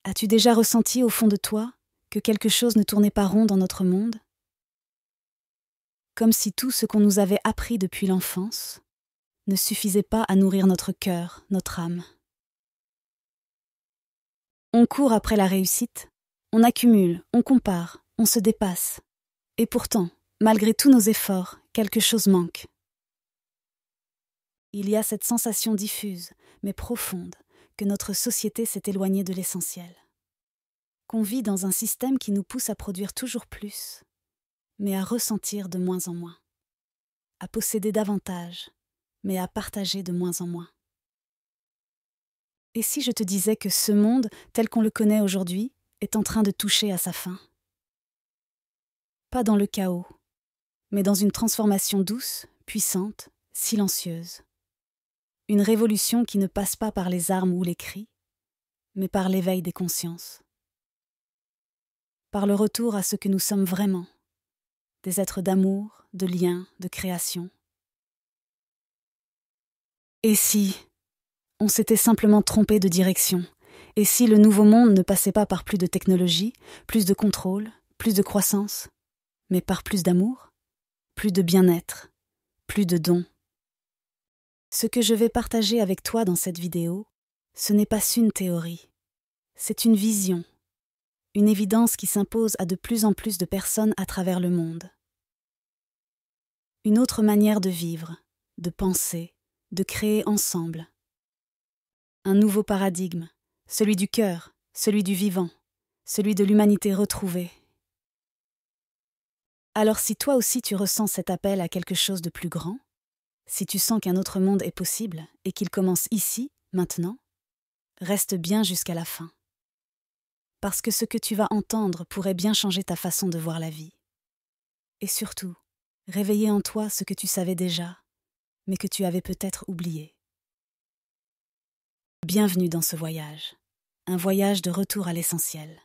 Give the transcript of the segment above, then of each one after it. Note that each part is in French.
As-tu déjà ressenti au fond de toi que quelque chose ne tournait pas rond dans notre monde? Comme si tout ce qu'on nous avait appris depuis l'enfance ne suffisait pas à nourrir notre cœur, notre âme. On court après la réussite, on accumule, on compare, on se dépasse. Et pourtant, malgré tous nos efforts, quelque chose manque. Il y a cette sensation diffuse, mais profonde, que notre société s'est éloignée de l'essentiel. Qu'on vit dans un système qui nous pousse à produire toujours plus, mais à ressentir de moins en moins. À posséder davantage, mais à partager de moins en moins. Et si je te disais que ce monde, tel qu'on le connaît aujourd'hui, est en train de toucher à sa fin? Pas dans le chaos, mais dans une transformation douce, puissante, silencieuse. Une révolution qui ne passe pas par les armes ou les cris, mais par l'éveil des consciences. Par le retour à ce que nous sommes vraiment, des êtres d'amour, de lien, de création. Et si on s'était simplement trompé de direction? Et si le nouveau monde ne passait pas par plus de technologie, plus de contrôle, plus de croissance, mais par plus d'amour, plus de bien-être, plus de dons? Ce que je vais partager avec toi dans cette vidéo, ce n'est pas une théorie, c'est une vision, une évidence qui s'impose à de plus en plus de personnes à travers le monde. Une autre manière de vivre, de penser, de créer ensemble. Un nouveau paradigme, celui du cœur, celui du vivant, celui de l'humanité retrouvée. Alors si toi aussi tu ressens cet appel à quelque chose de plus grand, si tu sens qu'un autre monde est possible et qu'il commence ici, maintenant, reste bien jusqu'à la fin. Parce que ce que tu vas entendre pourrait bien changer ta façon de voir la vie. Et surtout, réveiller en toi ce que tu savais déjà, mais que tu avais peut-être oublié. Bienvenue dans ce voyage, un voyage de retour à l'essentiel.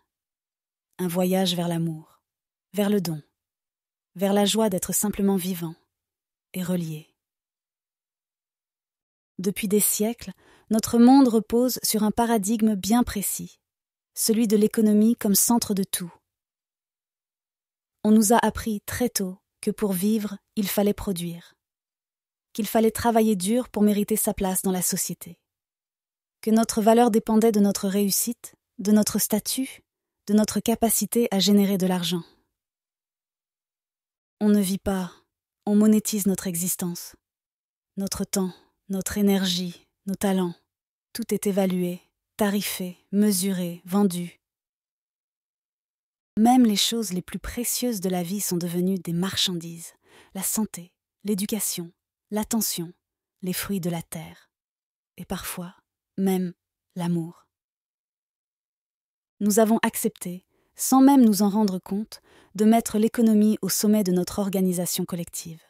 Un voyage vers l'amour, vers le don, vers la joie d'être simplement vivant et relié. Depuis des siècles, notre monde repose sur un paradigme bien précis, celui de l'économie comme centre de tout. On nous a appris très tôt que pour vivre, il fallait produire, qu'il fallait travailler dur pour mériter sa place dans la société, que notre valeur dépendait de notre réussite, de notre statut, de notre capacité à générer de l'argent. On ne vit pas, on monétise notre existence, notre temps, notre énergie, nos talents. Tout est évalué, tarifé, mesuré, vendu. Même les choses les plus précieuses de la vie sont devenues des marchandises. La santé, l'éducation, l'attention, les fruits de la terre. Et parfois, même l'amour. Nous avons accepté, sans même nous en rendre compte, de mettre l'économie au sommet de notre organisation collective.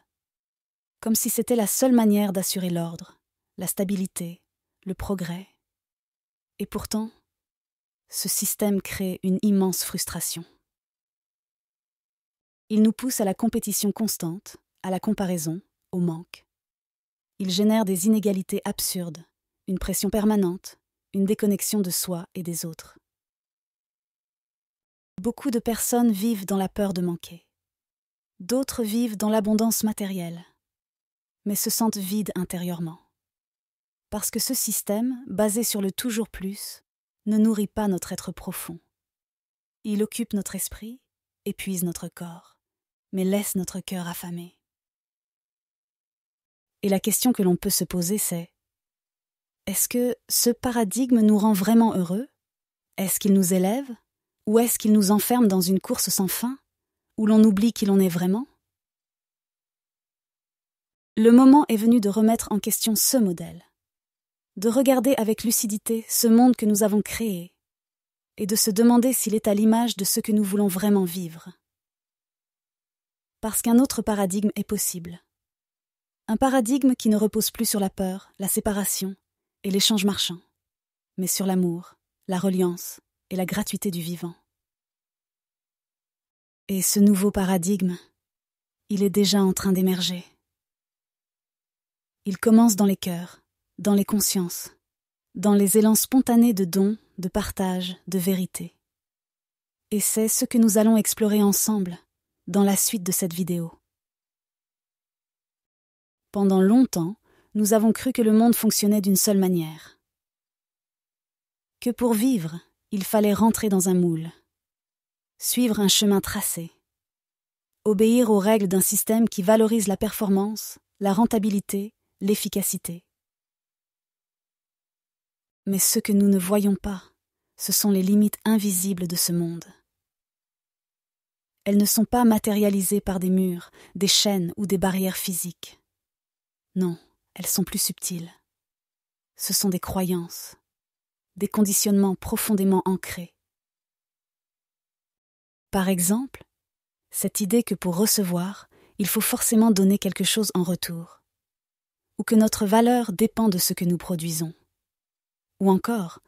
Comme si c'était la seule manière d'assurer l'ordre, la stabilité, le progrès. Et pourtant, ce système crée une immense frustration. Il nous pousse à la compétition constante, à la comparaison, au manque. Il génère des inégalités absurdes, une pression permanente, une déconnexion de soi et des autres. Beaucoup de personnes vivent dans la peur de manquer. D'autres vivent dans l'abondance matérielle, mais se sentent vides intérieurement. Parce que ce système, basé sur le toujours plus, ne nourrit pas notre être profond. Il occupe notre esprit, épuise notre corps, mais laisse notre cœur affamé. Et la question que l'on peut se poser, c'est: est-ce que ce paradigme nous rend vraiment heureux? Est-ce qu'il nous élève? Ou est-ce qu'il nous enferme dans une course sans fin, où l'on oublie qui l'on est vraiment? Le moment est venu de remettre en question ce modèle, de regarder avec lucidité ce monde que nous avons créé, et de se demander s'il est à l'image de ce que nous voulons vraiment vivre. Parce qu'un autre paradigme est possible. Un paradigme qui ne repose plus sur la peur, la séparation et l'échange marchand, mais sur l'amour, la reliance et la gratuité du vivant. Et ce nouveau paradigme, il est déjà en train d'émerger. Il commence dans les cœurs, dans les consciences, dans les élans spontanés de don, de partage, de vérité. Et c'est ce que nous allons explorer ensemble dans la suite de cette vidéo. Pendant longtemps, nous avons cru que le monde fonctionnait d'une seule manière. Que pour vivre, il fallait rentrer dans un moule, suivre un chemin tracé, obéir aux règles d'un système qui valorise la performance, la rentabilité, l'efficacité. Mais ce que nous ne voyons pas, ce sont les limites invisibles de ce monde. Elles ne sont pas matérialisées par des murs, des chaînes ou des barrières physiques. Non, elles sont plus subtiles. Ce sont des croyances, des conditionnements profondément ancrés. Par exemple, cette idée que pour recevoir, il faut forcément donner quelque chose en retour, ou que notre valeur dépend de ce que nous produisons, ou encore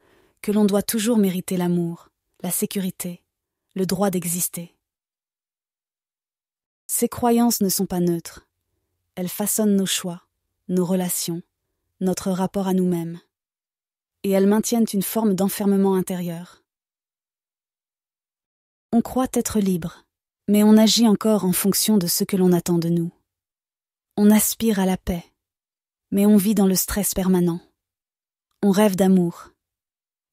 que l'on doit toujours mériter l'amour, la sécurité, le droit d'exister. Ces croyances ne sont pas neutres. Elles façonnent nos choix, nos relations, notre rapport à nous-mêmes. Et elles maintiennent une forme d'enfermement intérieur. On croit être libre, mais on agit encore en fonction de ce que l'on attend de nous. On aspire à la paix, mais on vit dans le stress permanent. On rêve d'amour,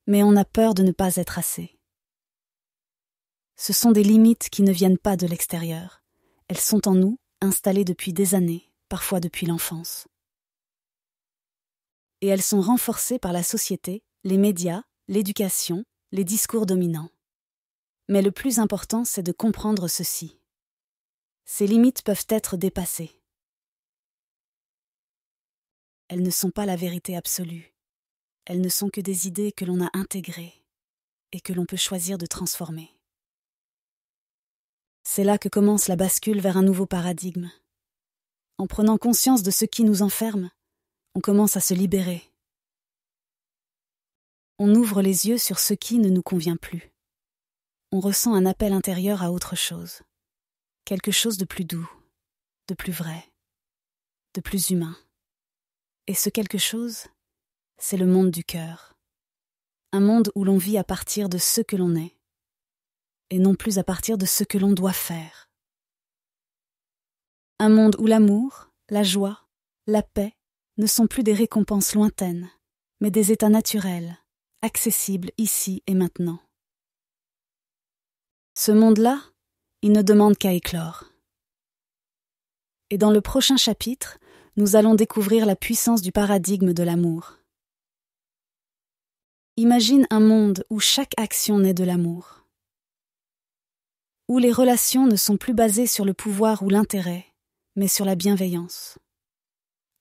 mais on a peur de ne pas être assez. Ce sont des limites qui ne viennent pas de l'extérieur. Elles sont en nous, installées depuis des années, parfois depuis l'enfance. Et elles sont renforcées par la société, les médias, l'éducation, les discours dominants. Mais le plus important, c'est de comprendre ceci. Ces limites peuvent être dépassées. Elles ne sont pas la vérité absolue. Elles ne sont que des idées que l'on a intégrées et que l'on peut choisir de transformer. C'est là que commence la bascule vers un nouveau paradigme. En prenant conscience de ce qui nous enferme, on commence à se libérer. On ouvre les yeux sur ce qui ne nous convient plus. On ressent un appel intérieur à autre chose. Quelque chose de plus doux, de plus vrai, de plus humain. Et ce quelque chose, c'est le monde du cœur. Un monde où l'on vit à partir de ce que l'on est, et non plus à partir de ce que l'on doit faire. Un monde où l'amour, la joie, la paix ne sont plus des récompenses lointaines, mais des états naturels, accessibles ici et maintenant. Ce monde-là, il ne demande qu'à éclore. Et dans le prochain chapitre, nous allons découvrir la puissance du paradigme de l'amour. Imagine un monde où chaque action naît de l'amour, où les relations ne sont plus basées sur le pouvoir ou l'intérêt, mais sur la bienveillance.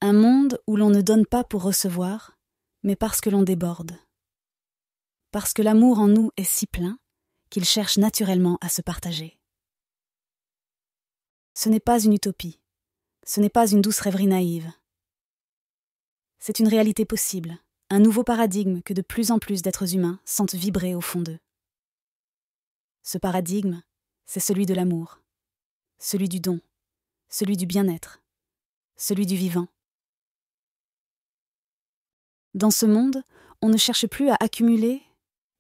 Un monde où l'on ne donne pas pour recevoir, mais parce que l'on déborde. Parce que l'amour en nous est si plein qu'il cherche naturellement à se partager. Ce n'est pas une utopie, ce n'est pas une douce rêverie naïve. C'est une réalité possible, un nouveau paradigme que de plus en plus d'êtres humains sentent vibrer au fond d'eux. Ce paradigme, c'est celui de l'amour, celui du don, celui du bien-être, celui du vivant. Dans ce monde, on ne cherche plus à accumuler,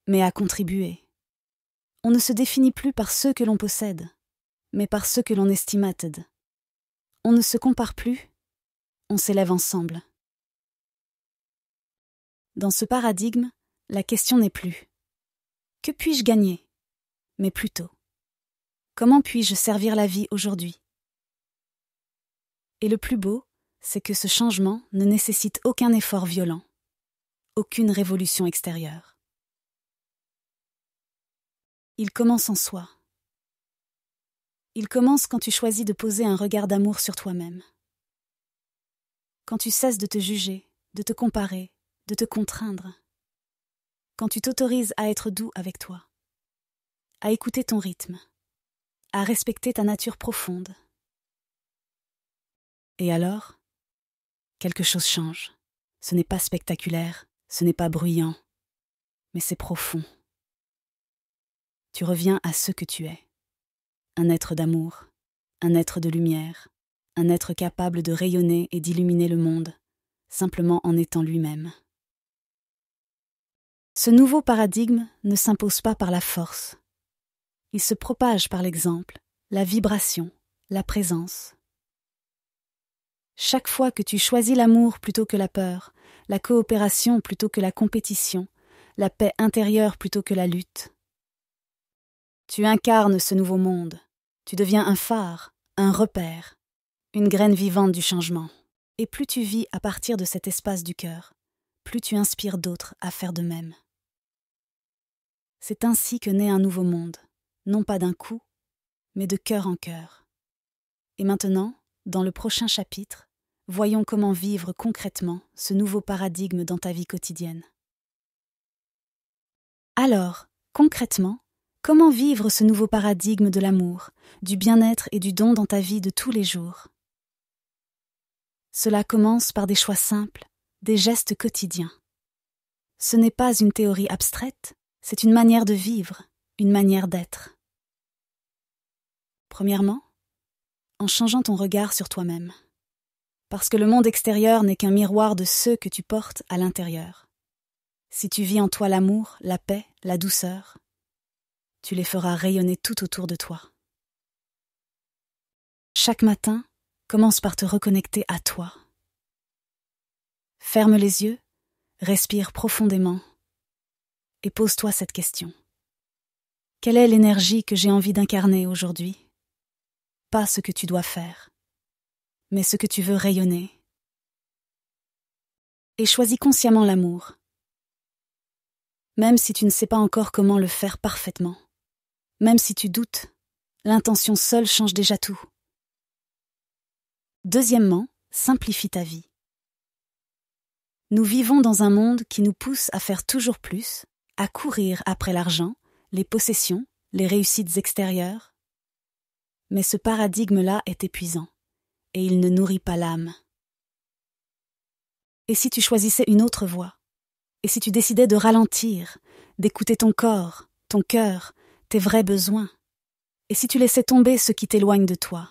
mais à contribuer. On ne se définit plus par ceux que l'on possède, mais par ceux que l'on estimated. On ne se compare plus, on s'élève ensemble. Dans ce paradigme, la question n'est plus « Que puis-je gagner ?» mais plutôt « Comment puis-je servir la vie aujourd'hui ?» Et le plus beau, c'est que ce changement ne nécessite aucun effort violent, aucune révolution extérieure. Il commence en soi. Il commence quand tu choisis de poser un regard d'amour sur toi-même. Quand tu cesses de te juger, de te comparer, de te contraindre. Quand tu t'autorises à être doux avec toi, à écouter ton rythme, à respecter ta nature profonde. Et alors, quelque chose change. Ce n'est pas spectaculaire, ce n'est pas bruyant, mais c'est profond. Tu reviens à ce que tu es. Un être d'amour, un être de lumière, un être capable de rayonner et d'illuminer le monde, simplement en étant lui-même. Ce nouveau paradigme ne s'impose pas par la force. Il se propage par l'exemple, la vibration, la présence. Chaque fois que tu choisis l'amour plutôt que la peur, la coopération plutôt que la compétition, la paix intérieure plutôt que la lutte, tu incarnes ce nouveau monde. Tu deviens un phare, un repère, une graine vivante du changement. Et plus tu vis à partir de cet espace du cœur, plus tu inspires d'autres à faire de même. C'est ainsi que naît un nouveau monde, non pas d'un coup, mais de cœur en cœur. Et maintenant, dans le prochain chapitre, voyons comment vivre concrètement ce nouveau paradigme dans ta vie quotidienne. Alors, concrètement, comment vivre ce nouveau paradigme de l'amour, du bien-être et du don dans ta vie de tous les jours? Cela commence par des choix simples, des gestes quotidiens. Ce n'est pas une théorie abstraite, c'est une manière de vivre, une manière d'être. Premièrement, en changeant ton regard sur toi-même. Parce que le monde extérieur n'est qu'un miroir de ceux que tu portes à l'intérieur. Si tu vis en toi l'amour, la paix, la douceur, tu les feras rayonner tout autour de toi. Chaque matin, commence par te reconnecter à toi. Ferme les yeux, respire profondément et pose-toi cette question. Quelle est l'énergie que j'ai envie d'incarner aujourd'hui? Pas ce que tu dois faire, mais ce que tu veux rayonner. Et choisis consciemment l'amour, même si tu ne sais pas encore comment le faire parfaitement. Même si tu doutes, l'intention seule change déjà tout. Deuxièmement, simplifie ta vie. Nous vivons dans un monde qui nous pousse à faire toujours plus, à courir après l'argent, les possessions, les réussites extérieures. Mais ce paradigme-là est épuisant, et il ne nourrit pas l'âme. Et si tu choisissais une autre voie? Et si tu décidais de ralentir, d'écouter ton corps, ton cœur, tes vrais besoins? Et si tu laissais tomber ce qui t'éloigne de toi?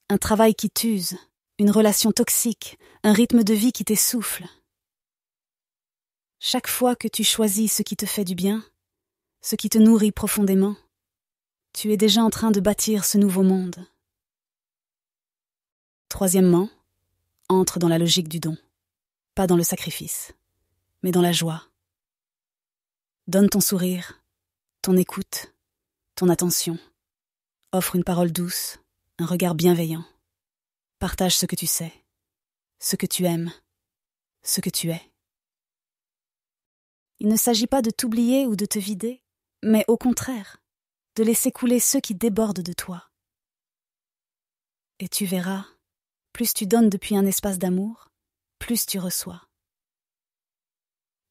Un travail qui t'use, une relation toxique, un rythme de vie qui t'essouffle. Chaque fois que tu choisis ce qui te fait du bien, ce qui te nourrit profondément, tu es déjà en train de bâtir ce nouveau monde. Troisièmement, entre dans la logique du don. Pas dans le sacrifice, mais dans la joie. Donne ton sourire, ton écoute, ton attention. Offre une parole douce, un regard bienveillant. Partage ce que tu sais, ce que tu aimes, ce que tu es. Il ne s'agit pas de t'oublier ou de te vider, mais au contraire, de laisser couler ceux qui débordent de toi. Et tu verras, plus tu donnes depuis un espace d'amour, plus tu reçois.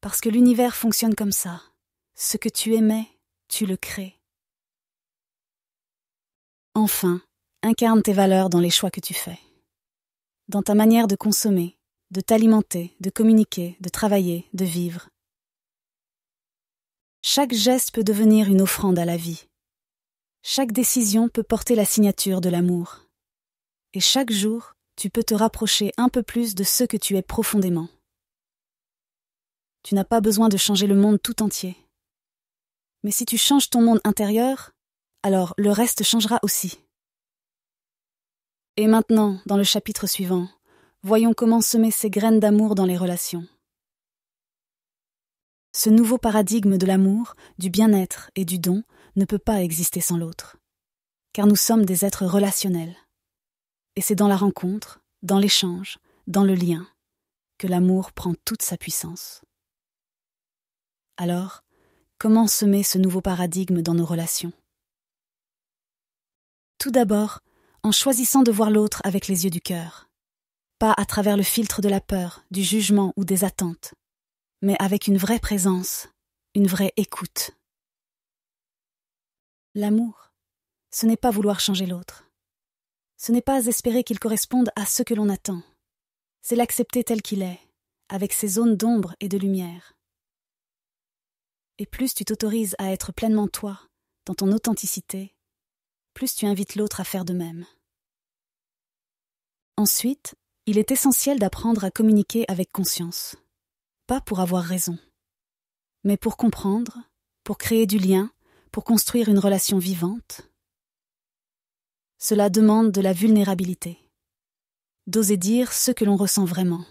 Parce que l'univers fonctionne comme ça. Ce que tu émets, tu le crées. Enfin, incarne tes valeurs dans les choix que tu fais. Dans ta manière de consommer, de t'alimenter, de communiquer, de travailler, de vivre. Chaque geste peut devenir une offrande à la vie. Chaque décision peut porter la signature de l'amour. Et chaque jour, tu peux te rapprocher un peu plus de ce que tu es profondément. Tu n'as pas besoin de changer le monde tout entier. Mais si tu changes ton monde intérieur, alors le reste changera aussi. Et maintenant, dans le chapitre suivant, voyons comment semer ces graines d'amour dans les relations. Ce nouveau paradigme de l'amour, du bien-être et du don ne peut pas exister sans l'autre. Car nous sommes des êtres relationnels. Et c'est dans la rencontre, dans l'échange, dans le lien, que l'amour prend toute sa puissance. Alors, comment semer ce nouveau paradigme dans nos relations? Tout d'abord, en choisissant de voir l'autre avec les yeux du cœur. Pas à travers le filtre de la peur, du jugement ou des attentes, mais avec une vraie présence, une vraie écoute. L'amour, ce n'est pas vouloir changer l'autre. Ce n'est pas espérer qu'il corresponde à ce que l'on attend. C'est l'accepter tel qu'il est, avec ses zones d'ombre et de lumière. Et plus tu t'autorises à être pleinement toi, dans ton authenticité, plus tu invites l'autre à faire de même. Ensuite, il est essentiel d'apprendre à communiquer avec conscience. Pas pour avoir raison, mais pour comprendre, pour créer du lien, pour construire une relation vivante. Cela demande de la vulnérabilité, d'oser dire ce que l'on ressent vraiment,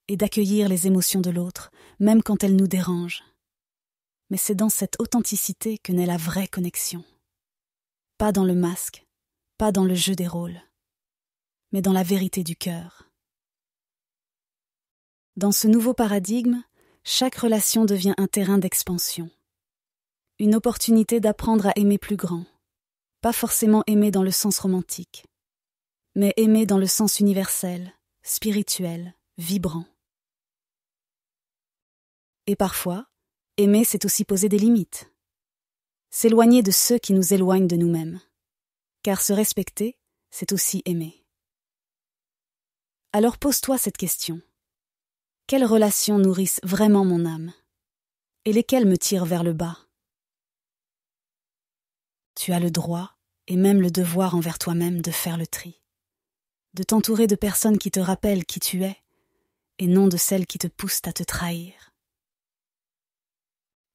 et d'accueillir les émotions de l'autre, même quand elles nous dérangent. Mais c'est dans cette authenticité que naît la vraie connexion. Pas dans le masque, pas dans le jeu des rôles, mais dans la vérité du cœur. Dans ce nouveau paradigme, chaque relation devient un terrain d'expansion. Une opportunité d'apprendre à aimer plus grand. Pas forcément aimer dans le sens romantique, mais aimer dans le sens universel, spirituel, vibrant. Et parfois, aimer, c'est aussi poser des limites. S'éloigner de ceux qui nous éloignent de nous-mêmes. Car se respecter, c'est aussi aimer. Alors pose-toi cette question. Quelles relations nourrissent vraiment mon âme? Et lesquelles me tirent vers le bas? Tu as le droit, et même le devoir envers toi-même de faire le tri. De t'entourer de personnes qui te rappellent qui tu es, et non de celles qui te poussent à te trahir.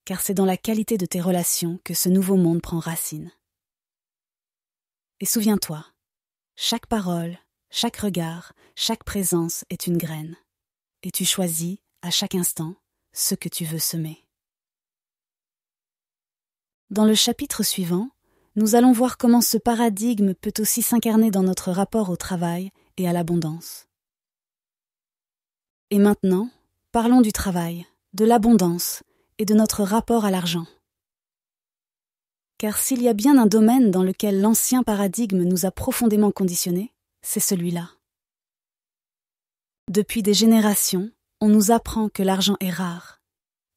Car c'est dans la qualité de tes relations que ce nouveau monde prend racine. Et souviens-toi, chaque parole, chaque regard, chaque présence est une graine, et tu choisis, à chaque instant, ce que tu veux semer. Dans le chapitre suivant, nous allons voir comment ce paradigme peut aussi s'incarner dans notre rapport au travail et à l'abondance. Et maintenant, parlons du travail, de l'abondance et de notre rapport à l'argent. Car s'il y a bien un domaine dans lequel l'ancien paradigme nous a profondément conditionnés, c'est celui-là. Depuis des générations, on nous apprend que l'argent est rare,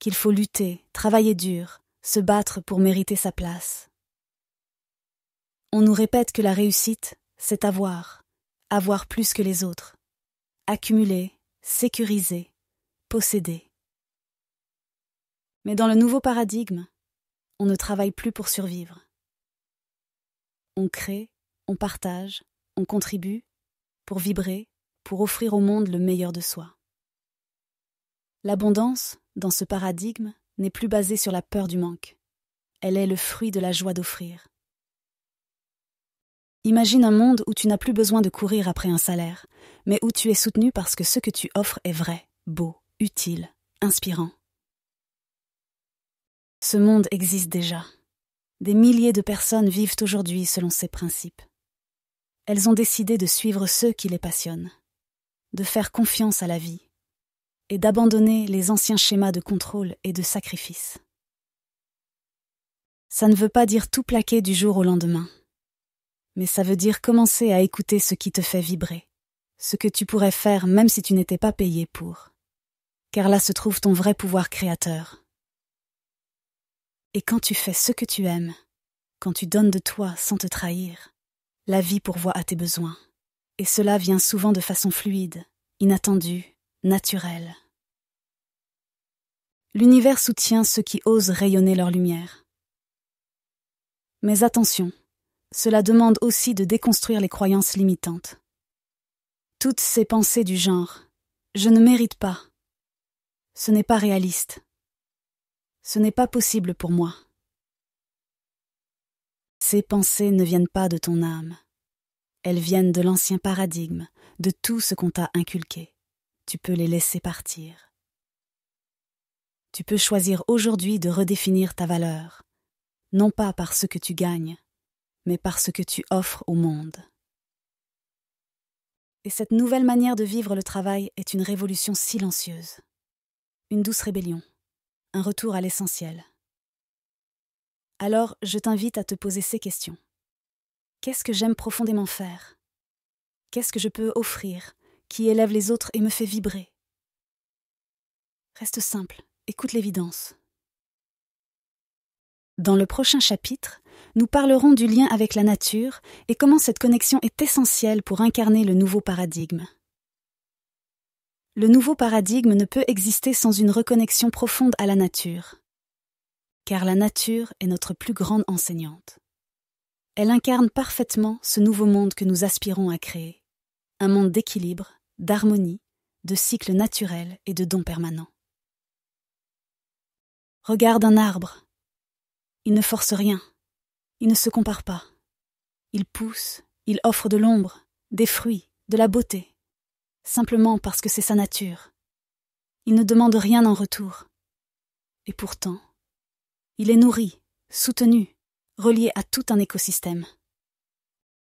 qu'il faut lutter, travailler dur, se battre pour mériter sa place. On nous répète que la réussite, c'est avoir plus que les autres, accumuler, sécuriser, posséder. Mais dans le nouveau paradigme, on ne travaille plus pour survivre. On crée, on partage, on contribue pour vibrer, pour offrir au monde le meilleur de soi. L'abondance, dans ce paradigme, n'est plus basée sur la peur du manque. Elle est le fruit de la joie d'offrir. Imagine un monde où tu n'as plus besoin de courir après un salaire, mais où tu es soutenu parce que ce que tu offres est vrai, beau, utile, inspirant. Ce monde existe déjà. Des milliers de personnes vivent aujourd'hui selon ces principes. Elles ont décidé de suivre ceux qui les passionnent, de faire confiance à la vie et d'abandonner les anciens schémas de contrôle et de sacrifice. Ça ne veut pas dire tout plaquer du jour au lendemain, mais ça veut dire commencer à écouter ce qui te fait vibrer, ce que tu pourrais faire même si tu n'étais pas payé pour. Car là se trouve ton vrai pouvoir créateur. Et quand tu fais ce que tu aimes, quand tu donnes de toi sans te trahir, la vie pourvoit à tes besoins. Et cela vient souvent de façon fluide, inattendue, naturelle. L'univers soutient ceux qui osent rayonner leur lumière. Mais attention, cela demande aussi de déconstruire les croyances limitantes. Toutes ces pensées du genre « je ne mérite pas »,« ce n'est pas réaliste »,« ce n'est pas possible pour moi ». Ces pensées ne viennent pas de ton âme. Elles viennent de l'ancien paradigme, de tout ce qu'on t'a inculqué. Tu peux les laisser partir. Tu peux choisir aujourd'hui de redéfinir ta valeur, non pas par ce que tu gagnes, mais par ce que tu offres au monde. Et cette nouvelle manière de vivre le travail est une révolution silencieuse, une douce rébellion, un retour à l'essentiel. Alors, je t'invite à te poser ces questions. Qu'est-ce que j'aime profondément faire? Qu'est-ce que je peux offrir, qui élève les autres et me fait vibrer? Reste simple, écoute l'évidence. Dans le prochain chapitre, nous parlerons du lien avec la nature et comment cette connexion est essentielle pour incarner le nouveau paradigme. Le nouveau paradigme ne peut exister sans une reconnexion profonde à la nature, car la nature est notre plus grande enseignante. Elle incarne parfaitement ce nouveau monde que nous aspirons à créer, un monde d'équilibre, d'harmonie, de cycles naturels et de dons permanents. Regarde un arbre. Il ne force rien. Il ne se compare pas. Il pousse, il offre de l'ombre, des fruits, de la beauté, simplement parce que c'est sa nature. Il ne demande rien en retour. Et pourtant, il est nourri, soutenu, relié à tout un écosystème.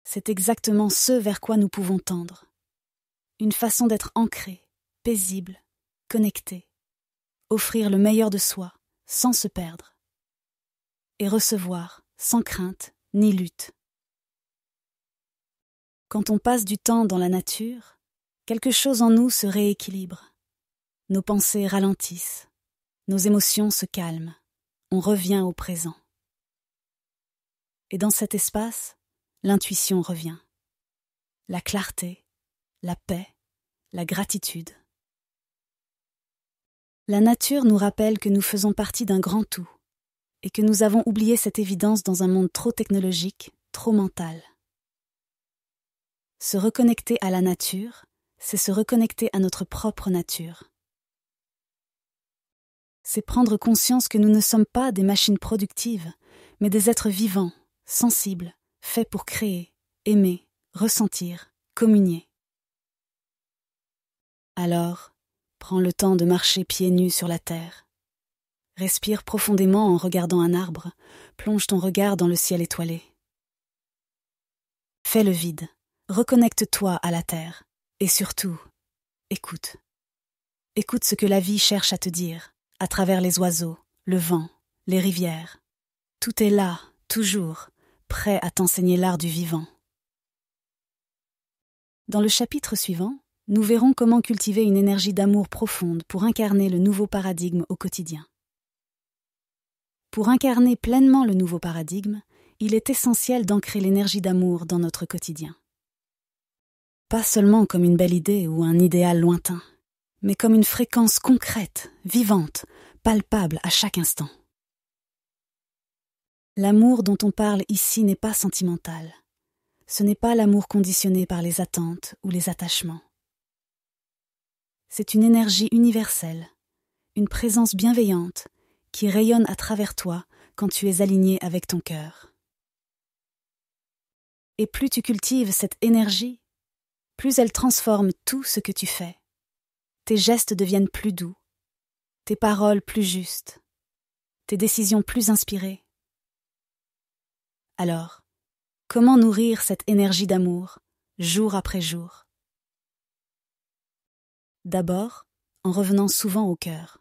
C'est exactement ce vers quoi nous pouvons tendre. Une façon d'être ancré, paisible, connecté, offrir le meilleur de soi sans se perdre, et recevoir sans crainte ni lutte. Quand on passe du temps dans la nature, quelque chose en nous se rééquilibre. Nos pensées ralentissent, nos émotions se calment, on revient au présent. Et dans cet espace, l'intuition revient. La clarté, la paix, la gratitude. La nature nous rappelle que nous faisons partie d'un grand tout et que nous avons oublié cette évidence dans un monde trop technologique, trop mental. Se reconnecter à la nature, c'est se reconnecter à notre propre nature. C'est prendre conscience que nous ne sommes pas des machines productives, mais des êtres vivants, sensibles, faits pour créer, aimer, ressentir, communier. Alors, prends le temps de marcher pieds nus sur la terre. Respire profondément en regardant un arbre, plonge ton regard dans le ciel étoilé. Fais le vide, reconnecte-toi à la terre, et surtout, écoute. Écoute ce que la vie cherche à te dire, à travers les oiseaux, le vent, les rivières. Tout est là, toujours, prêt à t'enseigner l'art du vivant. Dans le chapitre suivant, nous verrons comment cultiver une énergie d'amour profonde pour incarner le nouveau paradigme au quotidien. Pour incarner pleinement le nouveau paradigme, il est essentiel d'ancrer l'énergie d'amour dans notre quotidien. Pas seulement comme une belle idée ou un idéal lointain, mais comme une fréquence concrète, vivante, palpable à chaque instant. L'amour dont on parle ici n'est pas sentimental. Ce n'est pas l'amour conditionné par les attentes ou les attachements. C'est une énergie universelle, une présence bienveillante qui rayonne à travers toi quand tu es aligné avec ton cœur. Et plus tu cultives cette énergie, plus elle transforme tout ce que tu fais. Tes gestes deviennent plus doux, tes paroles plus justes, tes décisions plus inspirées. Alors, comment nourrir cette énergie d'amour, jour après jour? D'abord, en revenant souvent au cœur,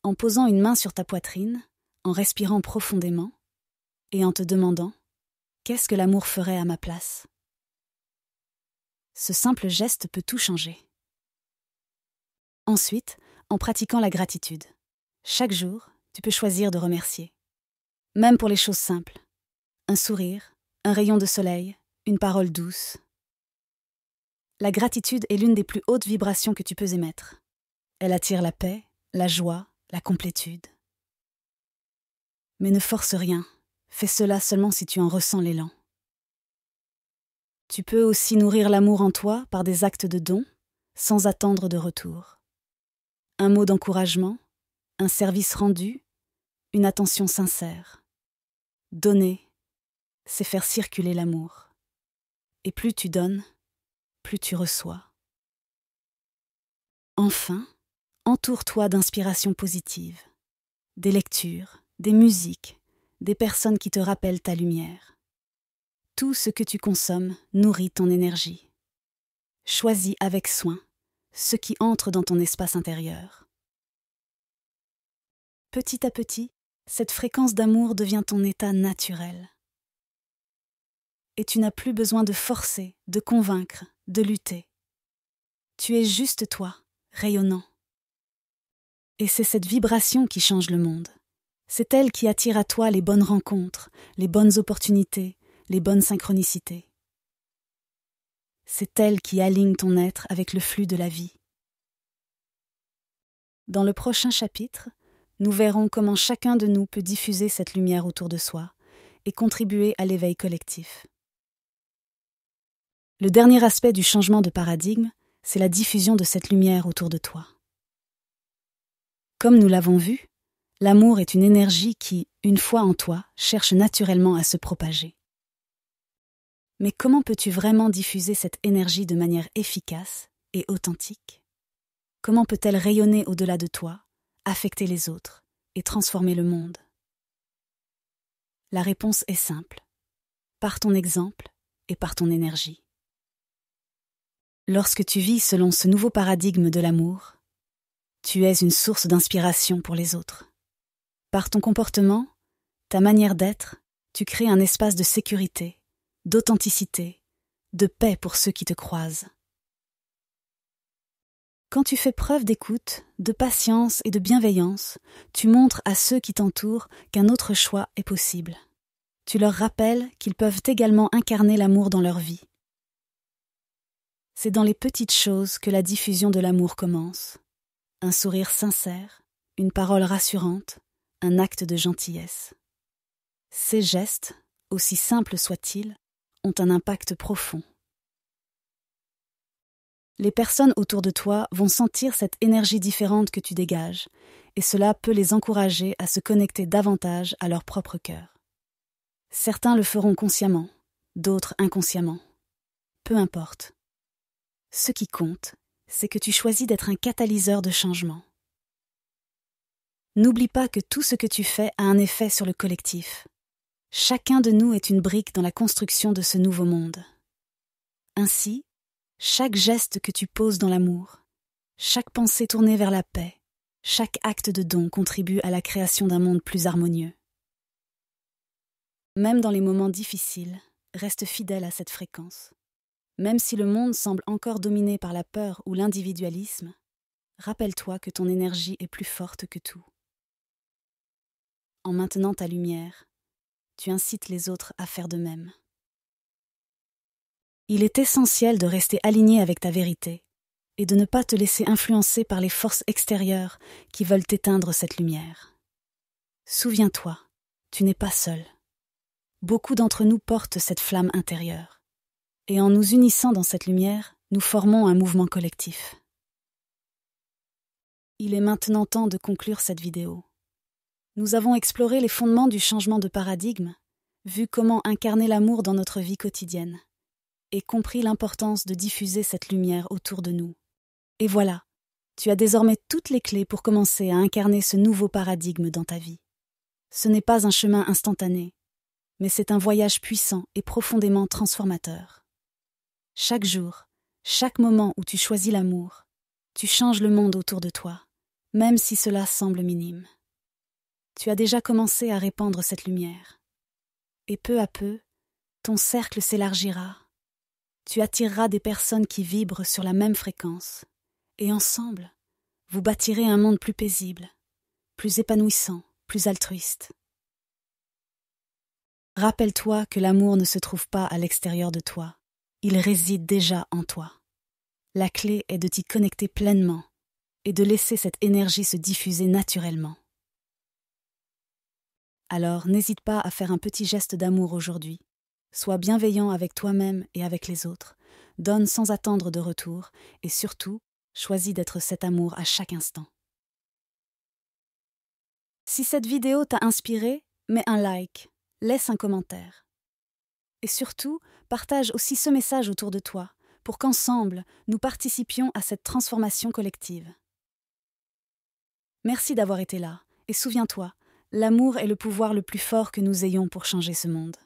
en posant une main sur ta poitrine, en respirant profondément et en te demandant « Qu'est-ce que l'amour ferait à ma place ?» Ce simple geste peut tout changer. Ensuite, en pratiquant la gratitude. Chaque jour, tu peux choisir de remercier. Même pour les choses simples. Un sourire, un rayon de soleil, une parole douce. La gratitude est l'une des plus hautes vibrations que tu peux émettre. Elle attire la paix, la joie, la complétude. Mais ne force rien. Fais cela seulement si tu en ressens l'élan. Tu peux aussi nourrir l'amour en toi par des actes de don, sans attendre de retour. Un mot d'encouragement, un service rendu, une attention sincère. Donner, c'est faire circuler l'amour. Et plus tu donnes, plus tu reçois. Enfin, entoure-toi d'inspirations positives, des lectures, des musiques, des personnes qui te rappellent ta lumière. Tout ce que tu consommes nourrit ton énergie. Choisis avec soin ce qui entre dans ton espace intérieur. Petit à petit, cette fréquence d'amour devient ton état naturel. Et tu n'as plus besoin de forcer, de convaincre, de lutter. Tu es juste toi, rayonnant. Et c'est cette vibration qui change le monde. C'est elle qui attire à toi les bonnes rencontres, les bonnes opportunités, les bonnes synchronicités. C'est elle qui aligne ton être avec le flux de la vie. Dans le prochain chapitre, nous verrons comment chacun de nous peut diffuser cette lumière autour de soi et contribuer à l'éveil collectif. Le dernier aspect du changement de paradigme, c'est la diffusion de cette lumière autour de toi. Comme nous l'avons vu, L'amour est une énergie qui, une fois en toi, cherche naturellement à se propager. Mais comment peux-tu vraiment diffuser cette énergie de manière efficace et authentique? Comment peut-elle rayonner au-delà de toi, affecter les autres et transformer le monde? La réponse est simple. Par ton exemple et par ton énergie. Lorsque tu vis selon ce nouveau paradigme de l'amour, tu es une source d'inspiration pour les autres. Par ton comportement, ta manière d'être, tu crées un espace de sécurité, d'authenticité, de paix pour ceux qui te croisent. Quand tu fais preuve d'écoute, de patience et de bienveillance, tu montres à ceux qui t'entourent qu'un autre choix est possible. Tu leur rappelles qu'ils peuvent également incarner l'amour dans leur vie. C'est dans les petites choses que la diffusion de l'amour commence. Un sourire sincère, une parole rassurante, un acte de gentillesse. Ces gestes, aussi simples soient-ils, ont un impact profond. Les personnes autour de toi vont sentir cette énergie différente que tu dégages, et cela peut les encourager à se connecter davantage à leur propre cœur. Certains le feront consciemment, d'autres inconsciemment. Peu importe. Ce qui compte, c'est que tu choisis d'être un catalyseur de changement. N'oublie pas que tout ce que tu fais a un effet sur le collectif. Chacun de nous est une brique dans la construction de ce nouveau monde. Ainsi, chaque geste que tu poses dans l'amour, chaque pensée tournée vers la paix, chaque acte de don contribue à la création d'un monde plus harmonieux. Même dans les moments difficiles, reste fidèle à cette fréquence. Même si le monde semble encore dominé par la peur ou l'individualisme, rappelle-toi que ton énergie est plus forte que tout. En maintenant ta lumière, tu incites les autres à faire de même. Il est essentiel de rester aligné avec ta vérité et de ne pas te laisser influencer par les forces extérieures qui veulent éteindre cette lumière. Souviens-toi, tu n'es pas seul. Beaucoup d'entre nous portent cette flamme intérieure. Et en nous unissant dans cette lumière, nous formons un mouvement collectif. Il est maintenant temps de conclure cette vidéo. Nous avons exploré les fondements du changement de paradigme, vu comment incarner l'amour dans notre vie quotidienne, et compris l'importance de diffuser cette lumière autour de nous. Et voilà, tu as désormais toutes les clés pour commencer à incarner ce nouveau paradigme dans ta vie. Ce n'est pas un chemin instantané, mais c'est un voyage puissant et profondément transformateur. Chaque jour, chaque moment où tu choisis l'amour, tu changes le monde autour de toi, même si cela semble minime. Tu as déjà commencé à répandre cette lumière. Et peu à peu, ton cercle s'élargira. Tu attireras des personnes qui vibrent sur la même fréquence. Et ensemble, vous bâtirez un monde plus paisible, plus épanouissant, plus altruiste. Rappelle-toi que l'amour ne se trouve pas à l'extérieur de toi. Il réside déjà en toi. La clé est de t'y connecter pleinement et de laisser cette énergie se diffuser naturellement. Alors n'hésite pas à faire un petit geste d'amour aujourd'hui. Sois bienveillant avec toi-même et avec les autres. Donne sans attendre de retour et surtout, choisis d'être cet amour à chaque instant. Si cette vidéo t'a inspiré, mets un like, laisse un commentaire. Et surtout, partage aussi ce message autour de toi pour qu'ensemble, nous participions à cette transformation collective. Merci d'avoir été là et souviens-toi, l'amour est le pouvoir le plus fort que nous ayons pour changer ce monde.